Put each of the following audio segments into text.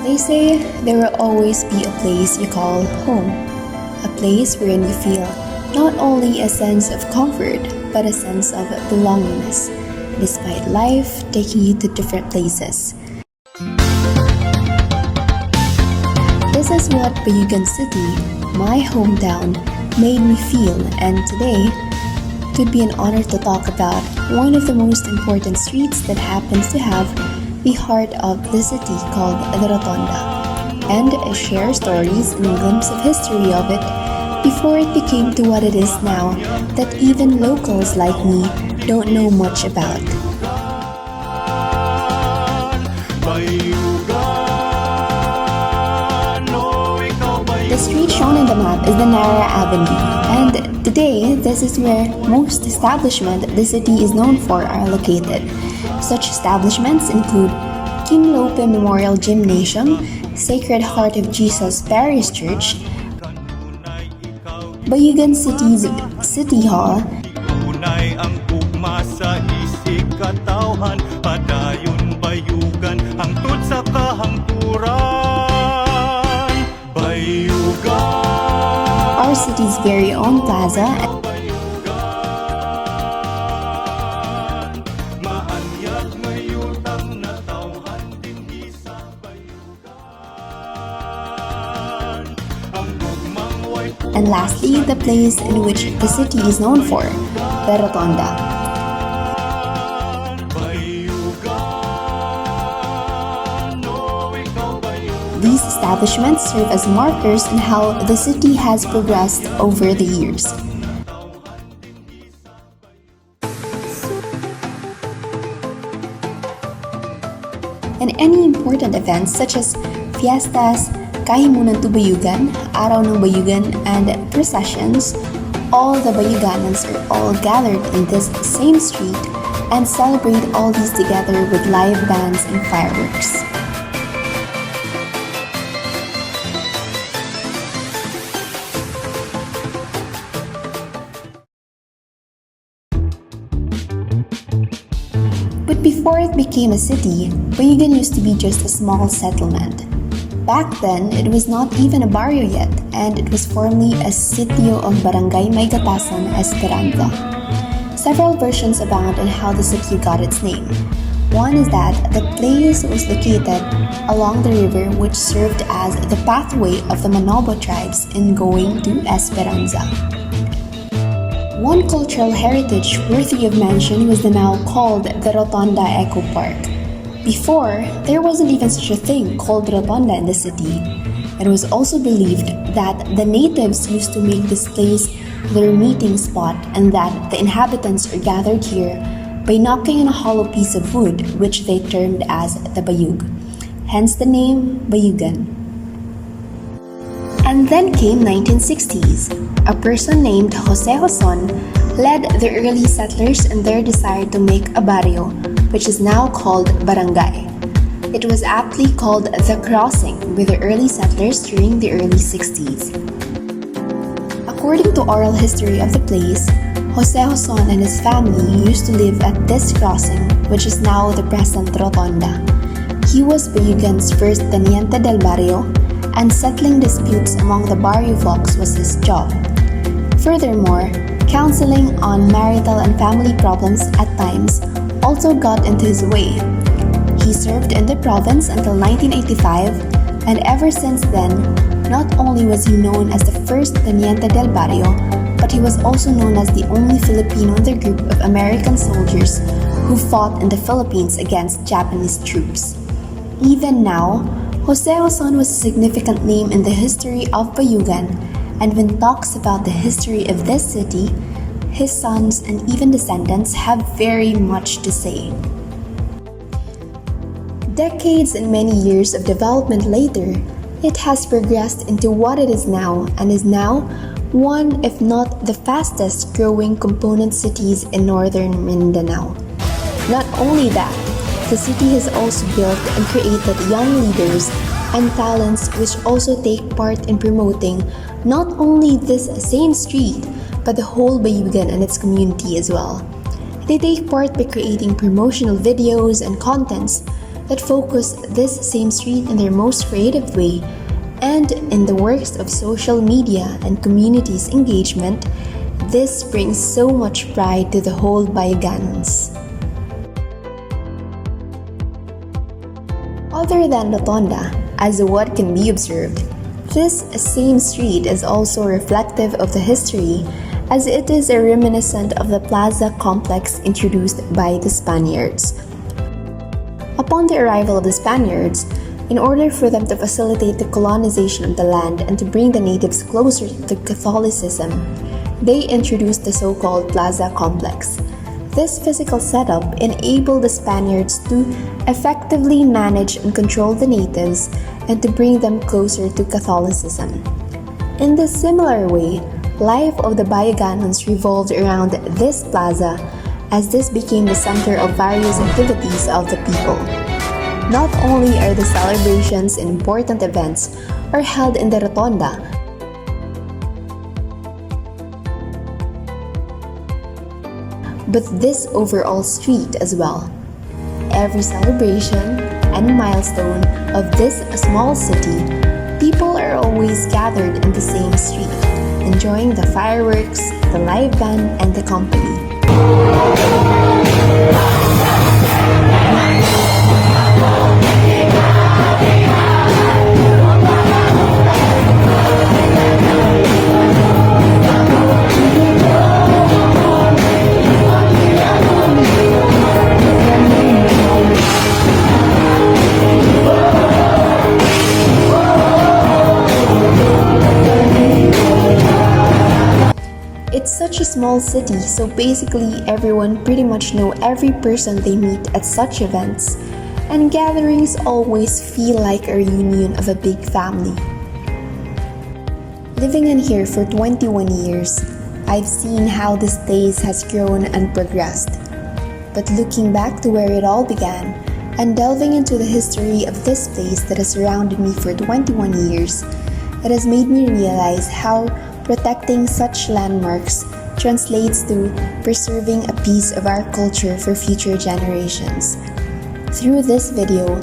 They say there will always be a place you call home, a place wherein you feel not only a sense of comfort, but a sense of belongingness, despite life taking you to different places. This is what Bayugan City, my hometown, made me feel, and today, it would be an honor to talk about one of the most important streets that happens to have the heart of the city called the Rotonda, and share stories and a glimpse of history of it before it became to what it is now that even locals like me don't know much about. The street shown in the map is the Nara Avenue, and today this is where most establishments the city is known for are located. Such establishments include Kim Lope Memorial Gymnasium, Sacred Heart of Jesus Parish Church, Bayugan City's City Hall, our city's very own plaza, and lastly, the place in which the city is known for, the Rotonda. These establishments serve as markers in how the city has progressed over the years. And any important events such as fiestas, Kahimunan to Bayugan, Araw ng Bayugan, and processions, all the Bayuganans are all gathered in this same street and celebrate all these together with live bands and fireworks. But before it became a city, Bayugan used to be just a small settlement. Back then, it was not even a barrio yet, and it was formerly a sitio of Barangay Maygatasan, Esperanza. Several versions abound on how the sitio got its name. One is that the place was located along the river which served as the pathway of the Manobo tribes in going to Esperanza. One cultural heritage worthy of mention was the now called the Rotonda Eco Park. Before, there wasn't even such a thing called Rotonda in the city. It was also believed that the natives used to make this place their meeting spot and that the inhabitants are gathered here by knocking on a hollow piece of wood which they termed as the bayug. Hence the name Bayugan. And then came 1960s. A person named Jose Joson led the early settlers in their desire to make a barrio, which is now called barangay. It was aptly called the crossing with the early settlers during the early 60s. According to oral history of the place, Jose Joson and his family used to live at this crossing, which is now the present Rotonda. He was Bayugan's first teniente del barrio, and settling disputes among the barrio folks was his job. Furthermore, counseling on marital and family problems at times also got into his way. He served in the province until 1985, and ever since then, not only was he known as the first Teniente del Barrio, but he was also known as the only Filipino in the group of American soldiers who fought in the Philippines against Japanese troops. Even now, Jose Joson was a significant name in the history of Bayugan, and when talks about the history of this city, his sons and even descendants have very much to say. Decades and many years of development later, it has progressed into what it is now and is now one, if not the fastest growing component cities in northern Mindanao. Not only that, the city has also built and created young leaders and talents which also take part in promoting not only this same street, but the whole Bayugan and its community as well. They take part by creating promotional videos and contents that focus this same street in their most creative way, and in the works of social media and community's engagement, this brings so much pride to the whole Bayuganons. Other than Rotonda, as what can be observed, this same street is also reflective of the history, as it is a reminiscent of the plaza complex introduced by the Spaniards. Upon the arrival of the Spaniards, in order for them to facilitate the colonization of the land and to bring the natives closer to Catholicism, they introduced the so-called plaza complex. This physical setup enabled the Spaniards to effectively manage and control the natives and to bring them closer to Catholicism. In this similar way, life of the Bayuganons revolved around this plaza, as this became the center of various activities of the people. Not only are the celebrations and important events are held in the Rotonda, but this overall street as well. Every celebration and milestone of this small city, people are always gathered in the same street, enjoying the fireworks, the live band, and the company. It's such a small city, so basically everyone pretty much know every person they meet at such events, and gatherings always feel like a reunion of a big family. Living in here for 21 years, I've seen how this place has grown and progressed. But looking back to where it all began, and delving into the history of this place that has surrounded me for 21 years, it has made me realize how protecting such landmarks translates to preserving a piece of our culture for future generations. Through this video,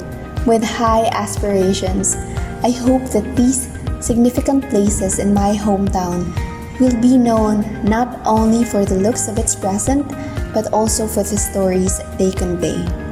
with high aspirations, I hope that these significant places in my hometown will be known not only for the looks of its present, but also for the stories they convey.